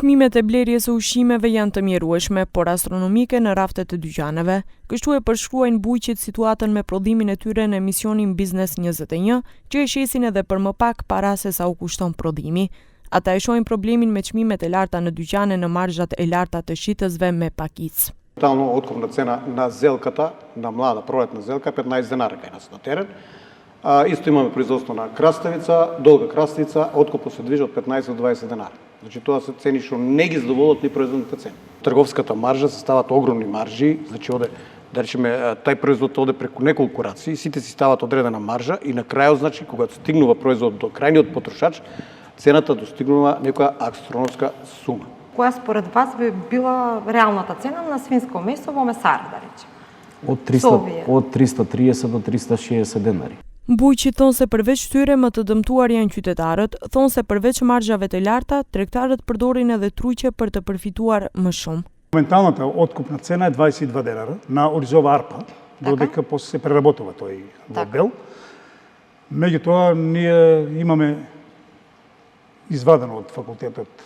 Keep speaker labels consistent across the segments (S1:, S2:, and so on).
S1: Çmimet e blerjes së ushqimeve janë të mjerueshme, por astronomike në raftet e dyqaneve. Kështu e përshkruajnë bujqit situatën me prodhimin e tyre në emisionin Biznes 21, që e shesin edhe për më pak para se sa u kushton prodhimi. Ata e shohin problemin me çmimet e larta në dyqane në marzhat e larta të shitësve me pakicë.
S2: Тотално откупна цена на зелката, на млада пролетна зелка, 15 денари кај нас на терен. Исто имаме производство на краставица, долга краставица, откупот се движи од 15 до 20 денари. Значи тоа се цени што не ги задоволат ни производните цени. Трговската маржа се стават огромни маржи, значи оде да речеме тај производ оде преку неколку раци, сите си стават одредена маржа и на крајот, значи кога стигнува производ до крајниот потрошач, цената достигнува некоја астрономска сума.
S3: Која според вас би била реалната цена на свинско месо во месара, да речеме?
S4: Од 330 до 360 денари.
S1: Bujqit thonë se përveç tyre më të dëmtuar janë qytetarët, thonë se përveç marzhave të larta, tregtarët përdorin edhe truqe për të përfituar më shumë.
S5: Моменталната откупна цена е 22 денара на оризова арпа, додека после се преработува тој модел. Меѓутоа, ние имаме извадено од факултетот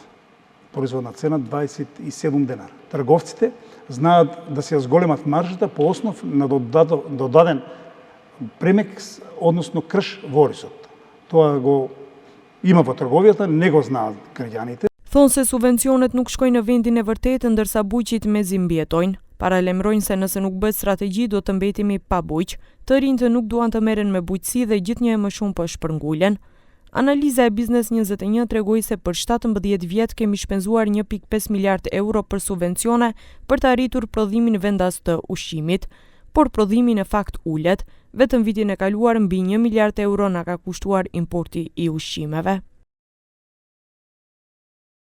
S5: производна цена 27 денара. Трговците знаат да се зголемат маржата по основ на додаден премекс, односно крш во оризот. Тоа го има во трговијата, не го знаат граѓаните.
S1: Thonë se subvencionet nuk shkojnë në vendin e vërtetë, ndërsa bujqit mezi mbjetojnë. Paralemrojnë se nëse nuk bëhet strategji do të mbetemi pa bujq. Të rinjtë nuk duan të merren me bujqësi dhe gjithnjë e më shumë po shpërngullen. Analiza e Biznes 21 tregoi se për 17 vjet kemi shpenzuar 1.5 miliard euro për subvencione për të arritur prodhimin vendas të ushqimit, por prodhimi në fakt ulet, vetëm vitin e kaluar mbi 1 miliard euro na ka kushtuar importi i ushqimeve.